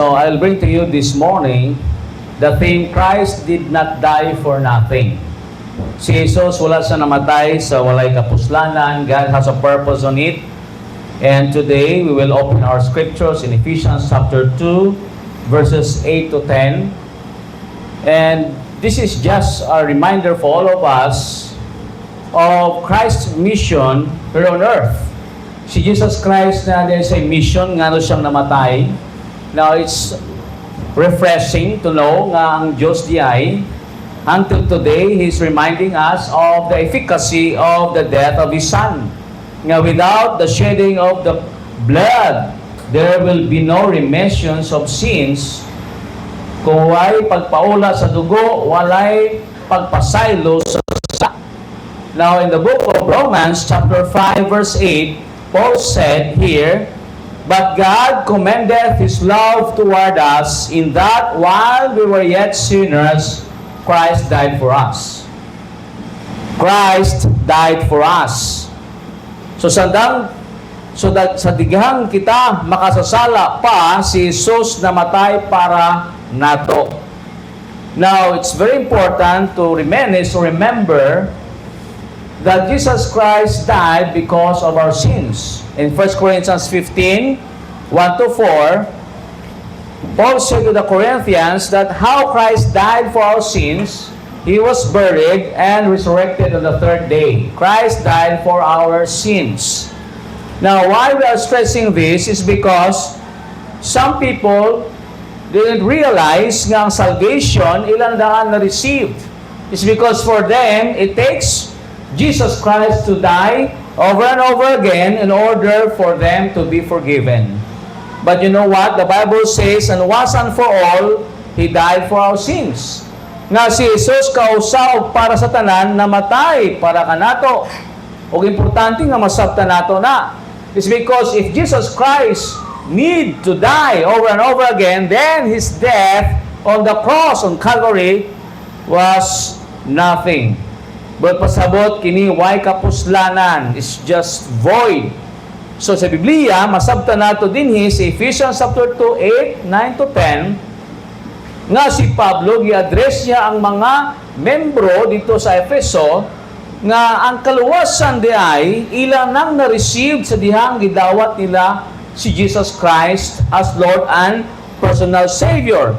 So I'll bring to you this morning the theme, Christ did not die for nothing. Si Jesus wala siya namatay sa walay kapuslanan. God has a purpose on it. And today we will open our scriptures in Ephesians chapter 2 verses 8 to 10. And this is just a reminder for all of us of Christ's mission here on earth. Si Jesus Christ na there is a mission nga siyang namatay. Now, it's refreshing to know nga ang Diyos di ay, until today, He's reminding us of the efficacy of the death of His Son. Nga without the shedding of the blood, there will be no remissions of sins. Kung walay pagpaula sa dugo, walay pagpasaylo sa sa. Now, in the book of Romans, chapter 5, verse 8, Paul said here, "But God commendeth His love toward us, in that while we were yet sinners, Christ died for us." Christ died for us. So sa dighang kita makasasala pa, si Jesus namatay para nato. Now, it's very important to remember that Jesus Christ died because of our sins. In 1 Corinthians 15, 1 to 4, Paul said to the Corinthians that how Christ died for our sins, He was buried and resurrected on the third day. Christ died for our sins. Now, why we are stressing this is because some people didn't realize nga ang salvation ilang daan na received. It's because for them, it takes Jesus Christ to die over and over again in order for them to be forgiven. But you know what? The Bible says, and once and for all, He died for our sins. Nga si Jesus kausaw para sa tanan, namatay para kanato. O importante nga masabta nato na. It's because if Jesus Christ need to die over and over again, then His death on the cross on Calvary was nothing. But pasabot kini way kapuslanan is just void. So sa Biblia, masabta nato dinhi sa Ephesians chapter 2, 8, 9 to 10, nga si Pablo gi-address niya ang mga membro dito sa Efeso nga ang kaluwasan di ay ilang nang na-receive sa dihang gidawat nila si Jesus Christ as Lord and personal Savior.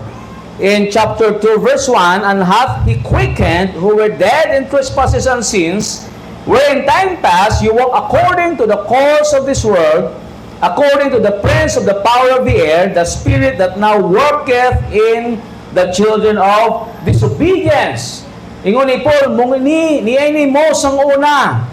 In chapter 2, verse 1, "And hath He quickened who were dead in trespasses and sins, where in time past you walk according to the course of this world, according to the prince of the power of the air, the spirit that now worketh in the children of disobedience." Ingon ni Paul, ni mo sang una,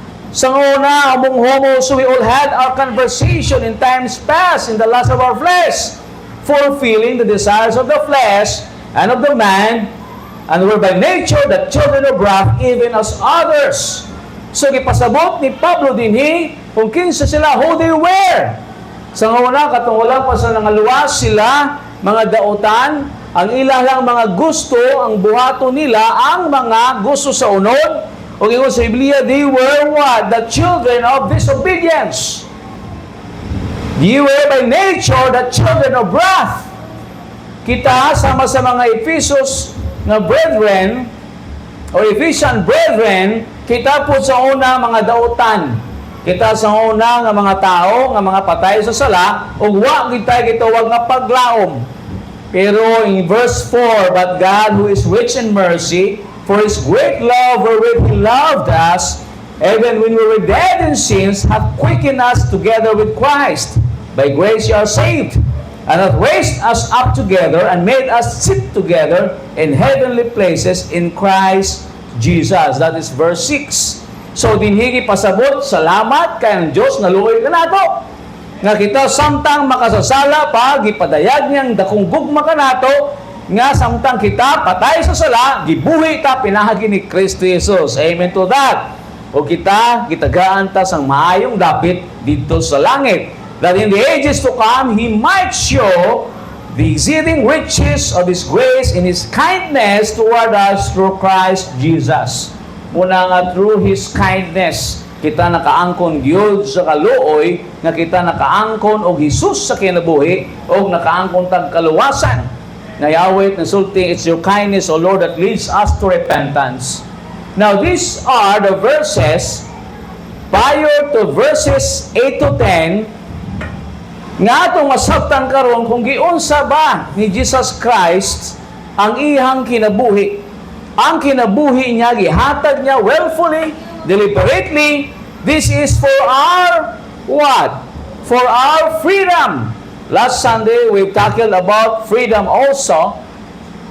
among homo, so we all had our conversation in times past, in the lust of our flesh, fulfilling the desires of the flesh and of the mind, and were by nature the children of wrath, even as others. So, gipasabot ni Pablo dinhi, kung kinsa sila, who they were. Sa una, katungkulan pa sa nangaluwas sila, mga dautan, ang ilang mga gusto, ang buhato nila, ang mga gusto sa unod. O ingon sa Biblia, they were what? The children of disobedience. They were by nature the children of wrath. Kita sama sa mga Ephesus na brethren, o Ephesian brethren, kita po sa una mga dautan. Kita sa una nga mga tao, nga mga patay sa sala, ug wa kita gitawag nga paglaom. Pero in verse 4, "But God who is rich in mercy, for His great love wherewith He loved us, even when we were dead in sins, hath quickened us together with Christ. By grace you are saved, and hath raised us up together, and made us sit together in heavenly places in Christ Jesus." That is verse 6. So, dinhigi pasabot, salamat kay ang Diyos na luoy ka nato. Nga kita samtang makasasala pa, gipadayag niyang dakong gugma ka nato, nga samtang kita patay sa sala, gibuhi ta pinahagi ni Kristo Jesus. Amen to that. O kita, gitagaan ta sang maayong dapit dito sa langit, that in the ages to come, He might show the exceeding riches of His grace in His kindness toward us through Christ Jesus. Muna nga through His kindness. Kita nakaangkon gyud sa kaluoy nga kita nakaangkon og Hesus sa kinabuhi og nakaangkon tag kaluwasan. Na Yahweh nasulti, it's your kindness, O Lord, that leads us to repentance. Now these are the verses prior to verses 8 to 10 nga atong masabtan karon kung giunsa ba ni Jesus Christ ang iyang kinabuhi. Ang kinabuhi niya gihatag niya willfully, deliberately. This is for our what? For our freedom. Last Sunday we tackled about freedom also,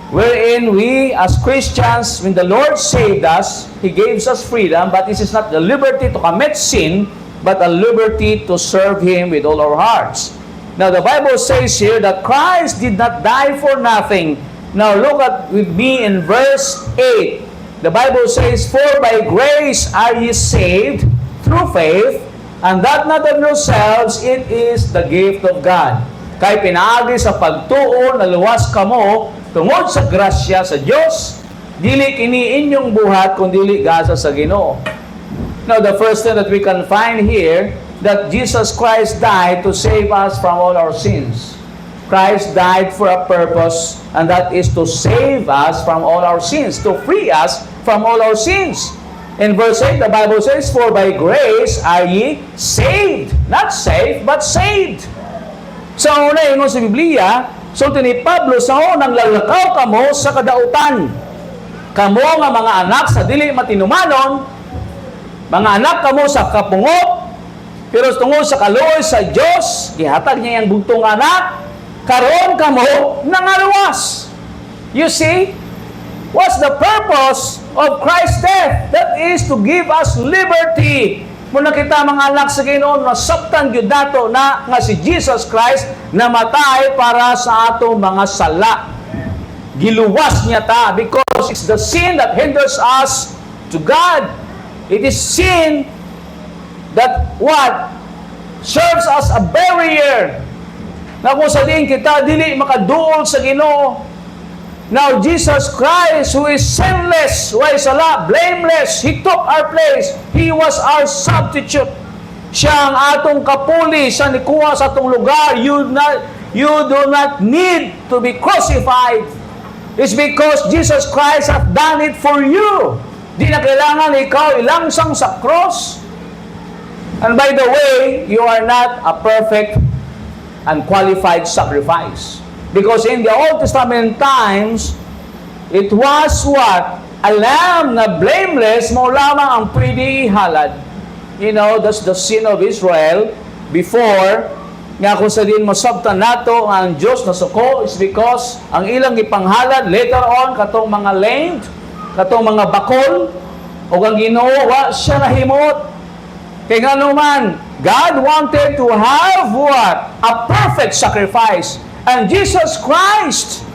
wherein we as Christians, when the Lord saved us, He gave us freedom, but this is not the liberty to commit sin, but a liberty to serve Him with all our hearts. Now the Bible says here that Christ did not die for nothing. Now look at with me in verse 8. The Bible says, "For by grace are ye saved through faith, and that not of yourselves, it is the gift of God." Kay pinaagi sa pagtuo na luwas kamo tungod sa grasya sa Dios, dili kini inyong buhat kun dili gasa sa Ginoo. Now the first thing that we can find here, that Jesus Christ died to save us from all our sins. Christ died for a purpose, and that is to save us from all our sins, to free us from all our sins. In verse 8, the Bible says, "For by grace are ye saved." Not saved, but saved. Sa una ingon sa Biblia, sulti ni Pablo, sa unang lalakaw kamo sa kadautan. Kamo nga mga anak sa dili matinumanon, mga anak kamo sa kapungot, pero tungod sa kaluoy sa Dios, gihatag niya ang bugtong anak, karon kamo nangaluwas. You see, what's the purpose of Christ's death? That is to give us liberty. Muna kita mga anak sa Ginoo, nasabtan gyud nato na nga si Jesus Christ namatay para sa atong mga sala. Giluwas niya ta because it's the sin that hinders us to God. It is sin that what serves as a barrier na kung sa diin kita dili makaduol sa Ginoo. Now Jesus Christ, who is sinless, who is blameless, He took our place. He was our substitute. Siya ang atong kapuli, siya nikuha sa atong lugar. You do not need to be crucified. It's because Jesus Christ hath done it for you. Di na kailangan ikaw ilangsang sa cross. And by the way, you are not a perfect and qualified sacrifice. Because in the Old Testament times, it was what? A lamb na blameless, mo lamang ang pwede ihalad. You know, that's the sin of Israel before. Nga kung sa din masabtan nato ang Diyos na suko is because ang ilang ipanghalad later on katong mga length, katong mga bakol, o ang Ginoo wa siya nahimot. Kaya nga naman, God wanted to have what? A perfect sacrifice. And Jesus Christ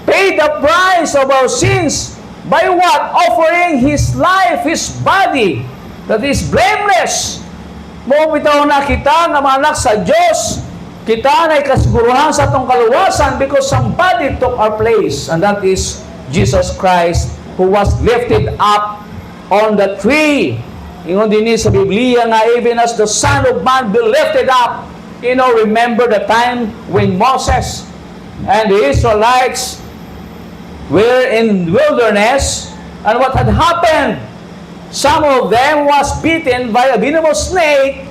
paid the price of our sins by what? Offering His life, His body, that is blameless. Mo bitaw na kita nga manak sa Dios, kita na kasiguruhan sa atong kaluwasan because somebody took our place, and that is Jesus Christ, who was lifted up on the tree. Ingon din sa Biblia nga even as the Son of Man be lifted up. You know, remember the time when Moses and the Israelites were in wilderness, and what had happened? Some of them was bitten by a venomous snake,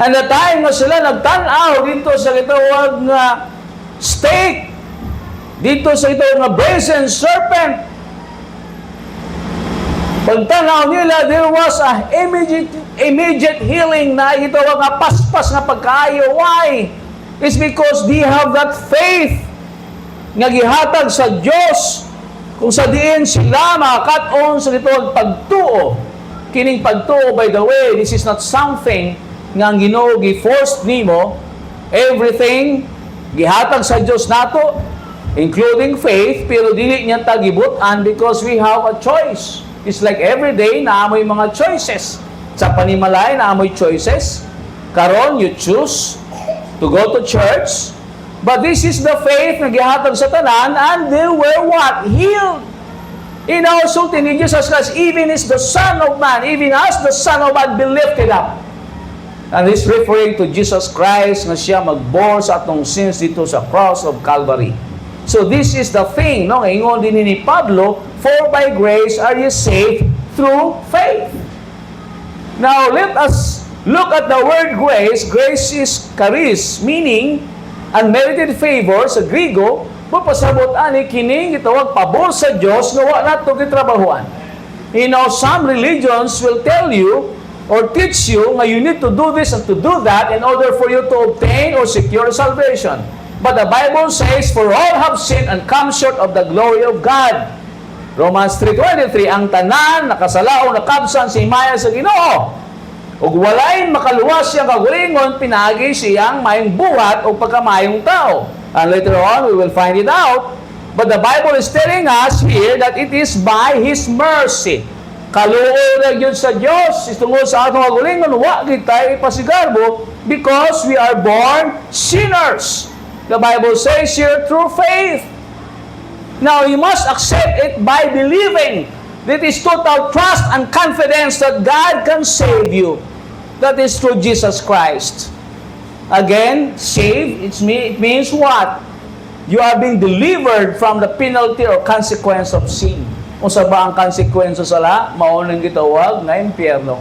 and the time nga sila nagtanaw dito sa gitawag nga snake, dito sa gitawag nga brazen serpent, pagtanaw nila, there was a immediate healing na ito nga paspas nga pagkaayo. Why? It's because they have that faith nga gihatag sa Dios kung sa diin sila makakat-on sa ito pagtuo. Kining pagtuo, by the way, this is not something nga ang Ginoo gi-force nimo. Everything gihatag sa Dios nato, including faith, pero dili niya ta gibutan because we have a choice. It's like every day na amoy mga choices. Sa panimalay na amoy choices. Karon you choose to go to church. But this is the faith na gihatag sa tanan, and they were what? Healed. Inasulti ni Jesus Christ, even as the Son of Man, even as the Son of Man be lifted up. And he's referring to Jesus Christ na siya magbore sa atong sins dito sa cross of Calvary. So this is the thing, no? Ingon din ni Pablo, for by grace are you saved through faith. Now, let us look at the word grace. Grace is charis, meaning unmerited favor sa Griego. Papasabot ani kining gitawag pabor sa Dios nga wa nato gitrabahuan. Some religions will tell you or teach you nga you need to do this and to do that in order for you to obtain or secure salvation. But the Bible says, for all have sinned and come short of the glory of God. Romans 3:23, ang tanan nakasala o nakabsan si himaya sa Ginoo. Ug walay makaluwas siyang kagalingon pinagi siyang mayong buhat o pagkamayong tao. And later on, we will find it out. But the Bible is telling us here that it is by His mercy. Kaluoy na yun sa Diyos. Tungkol sa atong kagalingon, wa kita ipasigarbo because we are born sinners. The Bible says here, through faith. Now, you must accept it by believing. That is total trust and confidence that God can save you. That is through Jesus Christ. Again, save, it means what? You are being delivered from the penalty or consequence of sin. Kung sa ba ang konsekwensya sala, maunang gitawag na impyerno.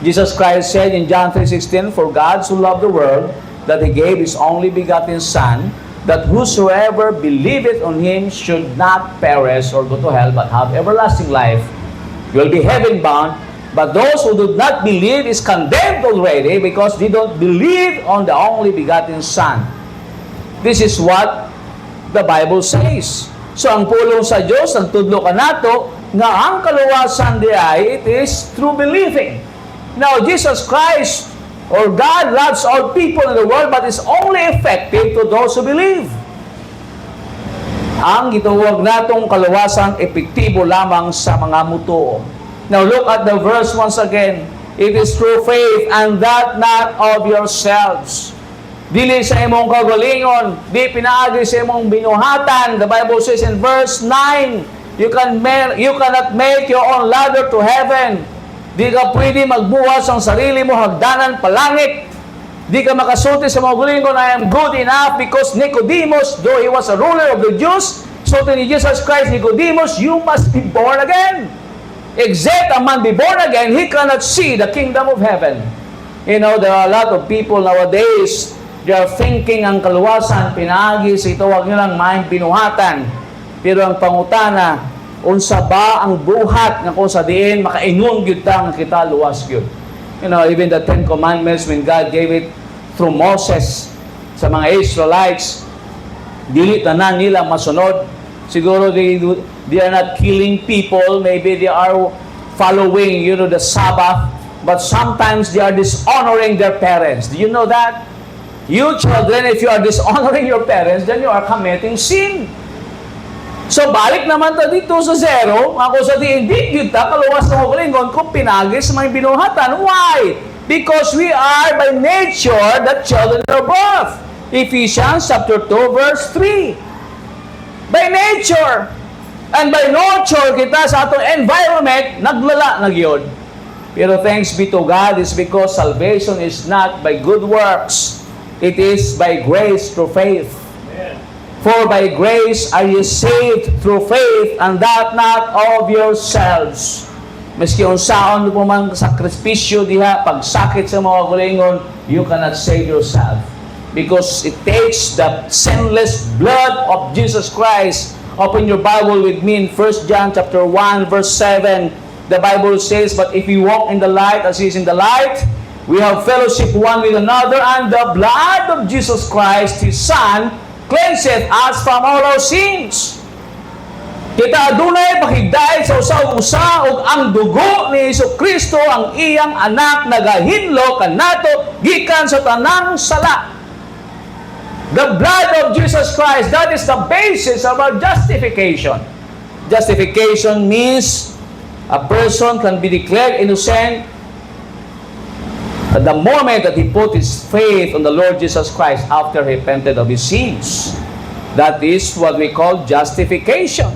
Jesus Christ said in John 3:16, for God so loved the world, that He gave His only begotten Son, that whosoever believeth on Him should not perish or go to hell, but have everlasting life. You will be heaven-bound. But those who do not believe is condemned already because they don't believe on the only begotten Son. This is what the Bible says. So, ang pulong sa Diyos, ang tudlo ka nato, nga ang kaluwasan di ay, it is through believing. Now, Jesus Christ, or God loves all people in the world, but is only effective to those who believe. Ang gitawag natong kaluwasan, epektibo lamang sa mga mutuo. Now look at the verse once again. It is through faith, and that not of yourselves. Dili sa imong kagalingon, di pinaagi sa imong binuhatan. The Bible says in verse 9, you cannot make your own ladder to heaven. Di ka pwede magbuhat sa sarili mo hagdanan palangit. Di ka makasulti sa mga galingon, I am good enough, because Nicodemus, though he was a ruler of the Jews, so to Jesus Christ, Nicodemus, you must be born again. Except a man be born again, he cannot see the kingdom of heaven. You know, there are a lot of people nowadays, they are thinking ang kaluwasan, pinaagi sa itawag nilang maing pinuhatan. Pero ang pangutana, unsa ba ang buhat nga kung sa diin, makaingon gyud ta nga kita luwas gyud. You know, even the 10 Commandments, when God gave it through Moses sa mga Israelites, dili tanan nila masunod. Siguro they are not killing people. Maybe they are following, the Sabbath. But sometimes they are dishonoring their parents. Do you know that? You children, if you are dishonoring your parents, then you are committing sin. So, balik naman ta dito sa zero. Ako sa hindi kita kaluwas ng kalingon kung pinagi sa mga binuhatan. Why? Because we are by nature the children of birth. Ephesians chapter 2 verse 3. By nature. And by nurture kita sa atong environment, naglala na gyud. Pero thanks be to God, is because salvation is not by good works. It is by grace through faith. Amen. For by grace are you saved through faith, and that not of yourselves. Maski unsaon mo man sakripisyo diha, pagsakit sa mga gulingon, you cannot save yourself. Because it takes the sinless blood of Jesus Christ. Open your Bible with me in 1 John chapter 1 verse 7. The Bible says, but if we walk in the light as He is in the light, we have fellowship one with another, and the blood of Jesus Christ, His Son, cleanseth us from all our sins. Kita adunay pakigdahil sa usa-usa ug ang dugo ni Jesucristo ang iyang anak nagahinlo kanato gikan sa tanang sala. The blood of Jesus Christ, that is the basis of our justification. Justification means a person can be declared innocent at the moment that he put his faith on the Lord Jesus Christ after he repented of his sins. That is what we call justification.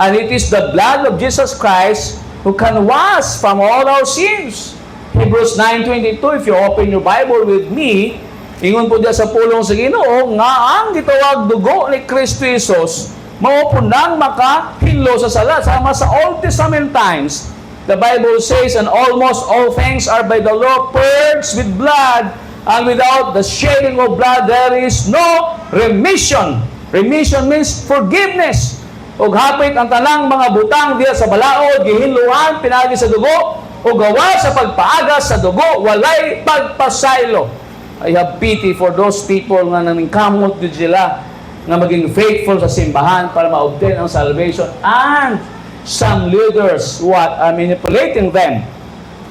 And it is the blood of Jesus Christ who can wash from all our sins. Hebrews 9:22, if you open your Bible with me, ingon po diya sa pulong sa Ginoo nga ang gitawag dugo ni Kristo Jesus mao po nang makahinlo sa sala. Sama sa Old Testament times, the Bible says, and almost all things are by the law purged with blood, and without the shedding of blood there is no remission. Remission means forgiveness. Ug hapit ang tanang mga butang diya sa balaod gihinluan pinagi sa dugo o gawa sa pagpaagas sa dugo walay pagpasaylo. I have pity for those people nga naningkamot din sila nga maging faithful sa simbahan para ma-obtain ang salvation, and some leaders are manipulating them,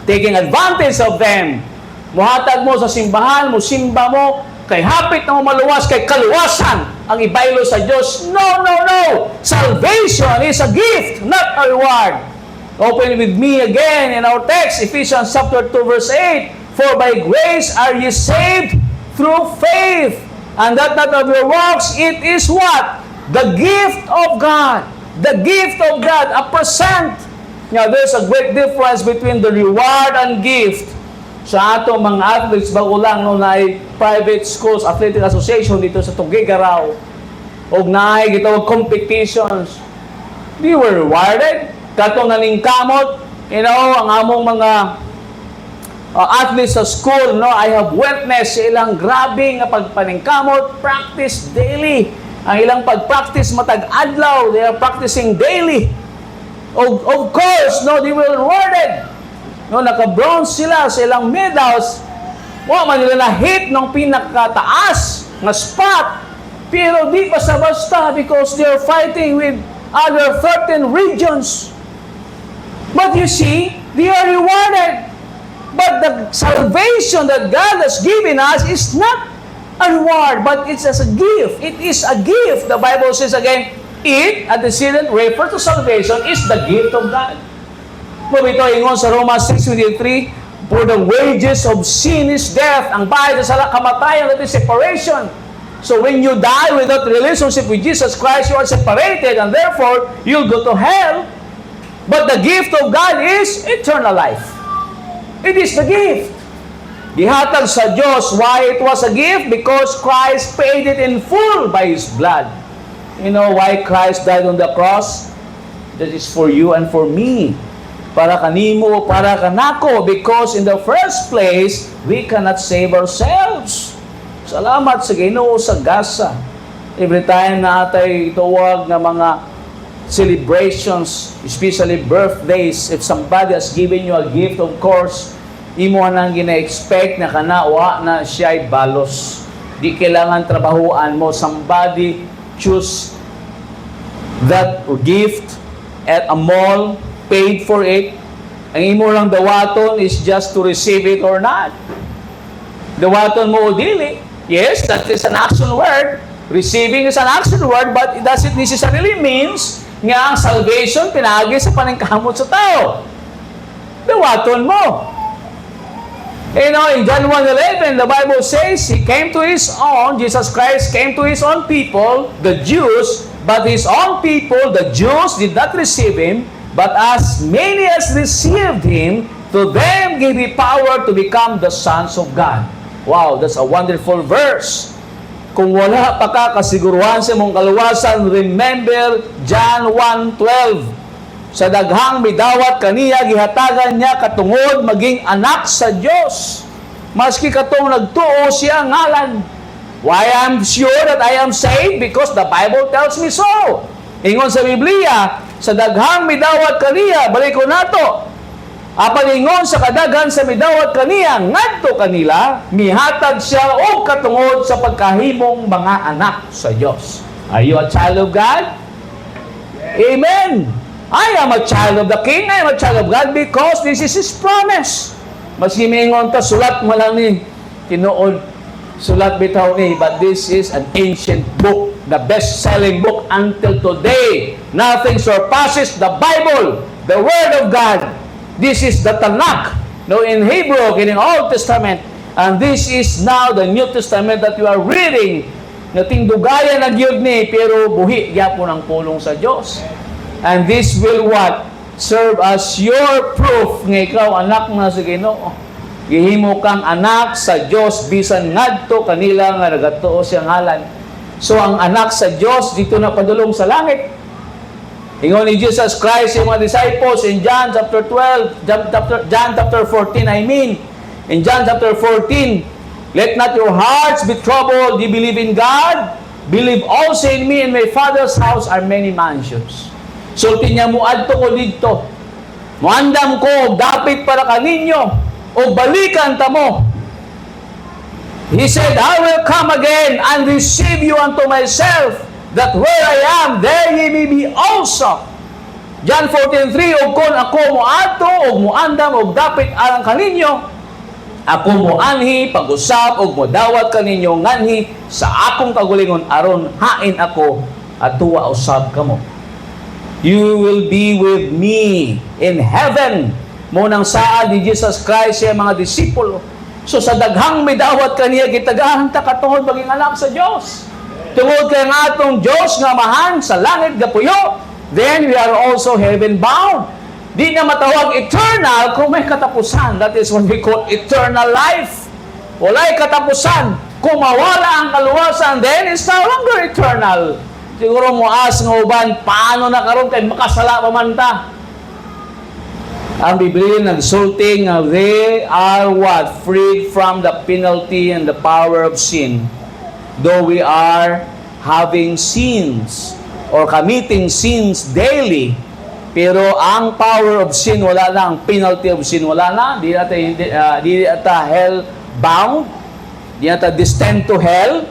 taking advantage of them. Muhatag mo sa simbahan, musimba mo, kay hapit na mo maluwas, kay kaluwasan ang ibaylo sa Diyos. No, no, no! Salvation is a gift, not a reward. Open with me again in our text, Ephesians chapter 2, verse 8. For by grace are ye saved through faith, and that not of your works, it is what? The gift of God. The gift of God, a present. Now, there's a great difference between the reward and gift. Sa ato mga athletes, bago lang no, na ay private schools, athletic association dito sa Tugigaraw, o na ay gitawag competitions. We were rewarded. Katong naningkamot, ang among mga athletes sa school, no, I have witnessed sa ilang grabe nga pagpaningkamot, practice daily. Ang ilang pag-practice matag adlaw, they are practicing daily. Of course, no, they were rewarded. No, naka-bronze sila sa ilang medals. Man nila na-hit ng pinakataas na spot. Pero di basta-basta because they are fighting with other 13 regions. But you see, they are rewarded. But the salvation that God has given us is not a reward, but it's as a gift. It is a gift. The Bible says again, it, antecedent, refer to salvation, is the gift of God. Ito ingon sa Romans 6:23, for the wages of sin is death. Ang bayad sa sala kamatayan, that is separation. So when you die without relationship with Jesus Christ, you are separated, and therefore you'll go to hell. But the gift of God is eternal life. It is the gift. Gihatag sa Diyos. Why it was a gift? Because Christ paid it in full by His blood. You know why Christ died on the cross? That is for you and for me. Para kanimo, para kanako. Because in the first place, we cannot save ourselves. Salamat sa Ginoo sa gasa. Every time na atay tuwag na mga celebrations, especially birthdays, if somebody has given you a gift, of course, imo nang gina-expect na kanawa na siya'y balos. Di kailangan trabahuan mo. Somebody choose that gift at a mall, paid for it. Ang imo lang dawaton is just to receive it or not. Dawaton mo o dili. Yes, that is an action word. Receiving is an action word, but it doesn't necessarily means nga ang salvation pinagi sa paningkamot sa tao. Dawaton mo. In John 1:11, the Bible says, He came to His own, Jesus Christ came to His own people, the Jews, but His own people, the Jews, did not receive Him, but as many as received Him, to them gave He power to become the sons of God. Wow, that's a wonderful verse. Kung wala pa ka kasiguruhan sa mong kaluwasan, remember John 1:12. Sa daghang midawat kaniya, gihatagan niya katungod maging anak sa Diyos. Maski katong nagtuo siya ngalan. Why I'm sure that I am saved? Because the Bible tells me so. Ingon sa Biblia, sa daghang midawat kaniya, balik ko nato. Apan ingon sa kadaghan sa midawat kaniya, ngadto kanila, mihatag siya og katungod sa pagkahimong mga anak sa Diyos. Are you a child of God? Amen. I am a child of the King. I am a child of God because this is His promise. Maski mingon ta, sulat mo lang ni, tinuod, sulat bitaw ni, but this is an ancient book, the best-selling book until today. Nothing surpasses the Bible, the Word of God. This is the Tanakh, no, in Hebrew, in the Old Testament. And this is now the New Testament that you are reading. Nating dugaya na gyud ni, pero buhi gyapon ang pulong sa Dios. And this will what? Serve as your proof nga ikaw anak na sa Ginoo. Gihimo kang anak sa Dios bisan ngadto kanila nga nagatuo siyang ngalan. So ang anak sa Dios dito na padulong sa langit. Ingon ni Jesus Christ yung mga disciples in John chapter 12, John chapter 14, in John chapter 14, let not your hearts be troubled. You believe in God, believe also in me. In my Father's house are many mansions. So tinya mo adto ko dito. Muandam ko dapit para kaninyo o balikan ta mo. He said, I will come again and receive you unto myself, that where I am, there ye may be also. John 14:3, og kon ako mo ato og muandam og dapit alang kaninyo, ako mo anhi pag-usap og modawat kaninyo nganhi sa akong kagulingon aron hain ako at tuwa usab kamo. You will be with me in heaven. Mo nang saad ni Jesus Christ sa mga disipulo. So sa daghang may dawat kaniya gitagahan ta katungod maging anak sa Dios. Tungod kay nga atong Dios nga mahan sa langit gapuyo, then we are also heaven bound. Di na matawag eternal kung may katapusan. That is what we call eternal life. Walay katapusan. Kung mawala ang kaluwasan, then it's no longer eternal. Siguro mo as nga uban, paano na karon kay makasala pa man ta? Ang Biblia nagsulti nga they are what? Freed from the penalty and the power of sin. Though we are having sins or committing sins daily, pero ang power of sin wala na, ang penalty of sin wala na. Di ata hell bound, di ata destined to hell.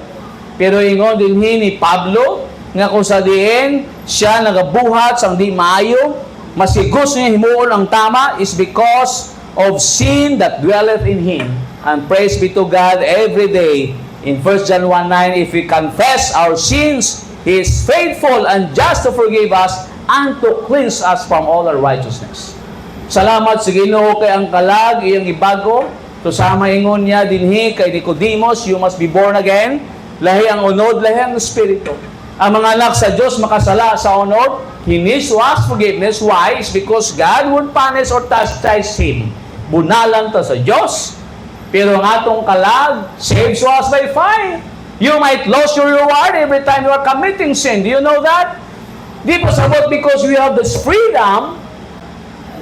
Pero ingon din ni Pablo nga kung sa diin siya nagabuhat sang di maayo, masigos niya himuon ang tama is because of sin that dwelleth in him. And praise be to God every day. In 1 John 1:9, if we confess our sins, He is faithful and just to forgive us and to cleanse us from all unrighteousness. Salamat sa Ginoo kay ang kalag iyang ibago. Tusama ingon niya dinhi kay Nicodemus, you must be born again. Lahi ang unod, lahi ang espiritu. Ang mga anak sa Diyos makasala sa unod, he needs to ask forgiveness. Why? It's because God won't punish or chastise him. Bunalan ta sa Diyos. Pero ang atong kalag, saves us by fire. You might lose your reward every time you are committing sin. Do you know that? Di pa sabot because we have this freedom.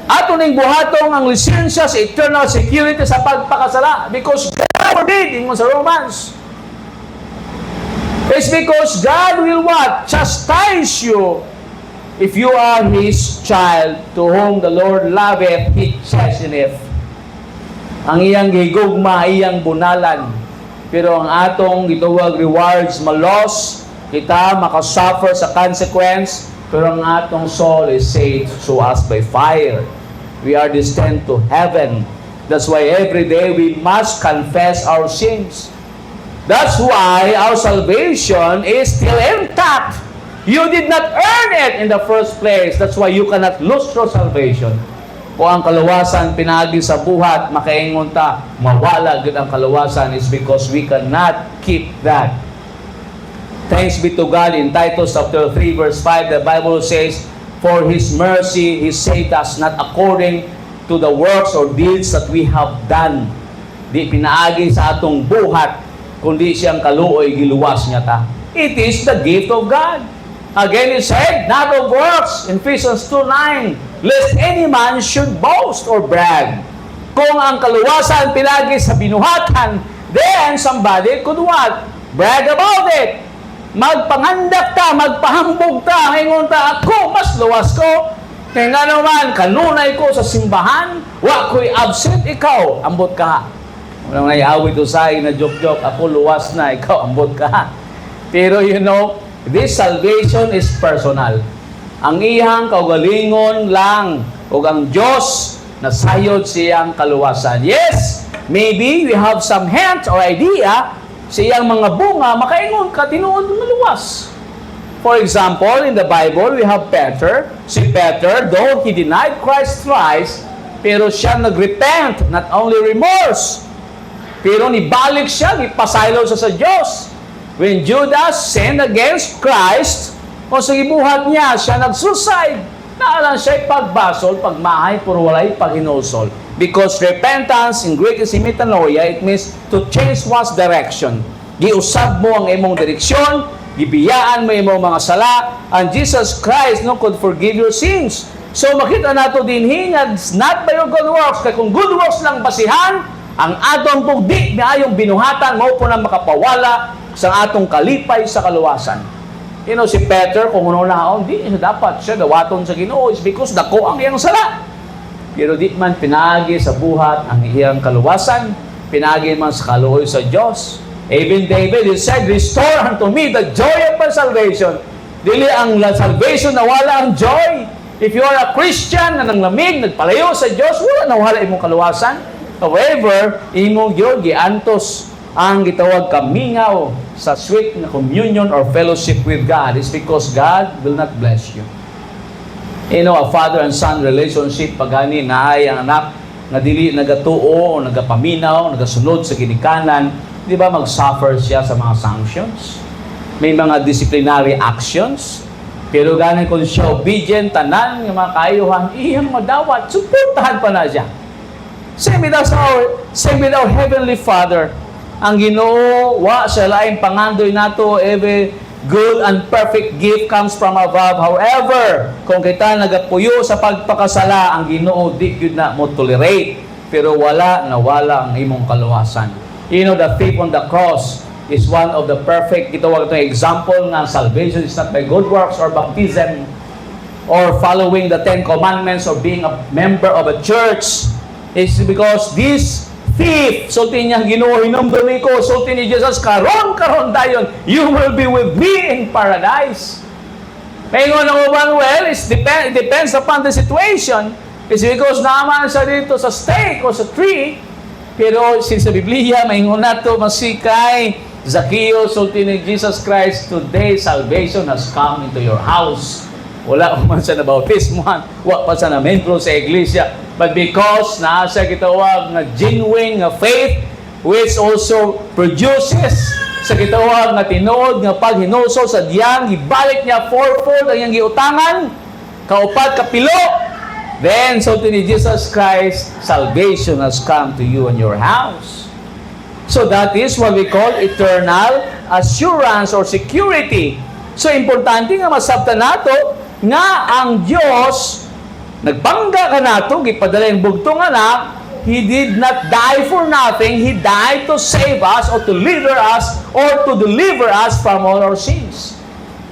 Ato ning buhatong ang lisensya sa eternal security sa pagpakasala. Because God forbid, ingon sa Romans. It's because God will what? Chastise you if you are His child, to whom the Lord loveth, He chasteneth. Ang iyang gigugma, iyang bunalan. Pero ang atong gituwag rewards, malos, kita makasuffer sa consequence, pero ang atong soul is saved to us by fire. We are destined to heaven. That's why every day we must confess our sins. That's why our salvation is still intact. You did not earn it in the first place. That's why you cannot lose your salvation. Kung ang kaluwasan pinagi sa buhat, makaingon ta, mawala gud ang kaluwasan is because we cannot keep that. Thanks be to God. In Titus chapter 3 verse 5, the Bible says, for His mercy, He saved us not according to the works or deeds that we have done. Di pinaagi sa atong buhat, kundi siyang kaluoy giluwas niya ta. It is the gift of God. Again, it said, not of works, in Ephesians 2:9, lest any man should boast or brag. Kung ang kaluwasan pinagi sa binuhatan, then somebody could what? Brag about it. Magpangandak ta, magpahambog ta, ngayon ta, ako, mas luwas ko. Kaya nga naman, kanunay ko sa simbahan, wa ko'y absent, ikaw, ambot ka. Walang naiawit usay na joke-joke, ako luwas na, ikaw ambot ka. Pero you know, this salvation is personal. Ang iyang kaugalingon lang, o ang Diyos na sayod siyang kaluwasan. Yes, maybe we have some hint or idea sa iyang mga bunga, makaingon ka, tinuod na luwas. For example, in the Bible, we have Peter. Si Peter, though he denied Christ thrice, pero siya nagrepent, not only remorse, pero nibalik siya, ipasaylo siya sa Diyos. When Judas sinned against Christ, o sa ibuhat niya, siya nag-suicide. Naalang siya'y pagbasol, pagmahay, puro walay paghinusol. Because repentance in Greek is metanoia, it means to change one's direction. Giusab mo ang imong direksyon, gibiyaan mo imong mga sala, and Jesus Christ no could forgive your sins. So makita nato dinhi nga not by your good works, kay kung good works lang basihan, ang atong pugdi na ayong binuhatan mo po na makapawala sa atong kalipay sa kaluwasan. You know, si Peter, kung unaon, di dapat siya dawaton sa Ginoo is because dako ang iyang sala. Pero di man pinagi sa buhat ang iyang kaluwasan, pinagi man sa kaluoy sa Diyos. Even David, he said, "Restore unto me the joy of my salvation." Dili ang salvation na wala ang joy. If you are a Christian na nanglamig, nagpalayo sa Diyos, wala na wala imong kaluwasan. However, imong yogi antos ang gitawag kamingaw sa sweet na communion or fellowship with God is because God will not bless you. You know, a father and son relationship, pagani naay ang anak nga dili nagatuo o nagapaminaw, nagasunod sa ginikanan, di ba mag-suffer siya sa mga sanctions? May mga disciplinary actions. Pero gani kung siya obedient, tanan, ng mga kaayuhan, iyang madawat, suportahan pa na siya. Same with our Heavenly Father. Ang Ginoo, wa siya laing pangandoy nato, every good and perfect gift comes from above. However, kung kita nagapuyo sa pagpakasala, ang Ginoo di gyud na mo tolerate. Pero wala ang imong kaluwasan. You know, the thief on the cross is one of the perfect, gitawag itong example nga salvation is not by good works or baptism or following the 10 commandments or being a member of a church. It's because this thief, sulti niya, Ginoo, hinumdumi ko, sulti ni Jesus, karon dayon, you will be with me in paradise. Paingon ng uban, well, it depends upon the situation. It's because naman siya dito sa stake o sa tree, pero sa Biblia, maingon na ito, masikay, Zacchaeus, sulti ni Jesus Christ, today salvation has come into your house. Wala man sa nabautismuhan, wala pa sa na-membro sa iglesia, but because naa siya gitawag nga genuine nga faith, which also produces sa gitawag nga tinuod nga paghinusol sa diyang, ibalik niya fourfold ang iyang giutangan, kaupat kapilo, then so to ni Jesus Christ, salvation has come to you and your house. So that is what we call eternal assurance or security. So importante nga masabtan nato nga ang Diyos nagbangga ka nato, gipadala yung bugtong anak, He did not die for nothing. He died to save us or to deliver us from all our sins.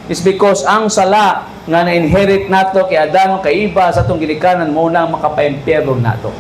It's because ang sala nga na-inherit nato kay Adan o kay Eva sa itong ginikanan mo nang makapaimpyerno nato.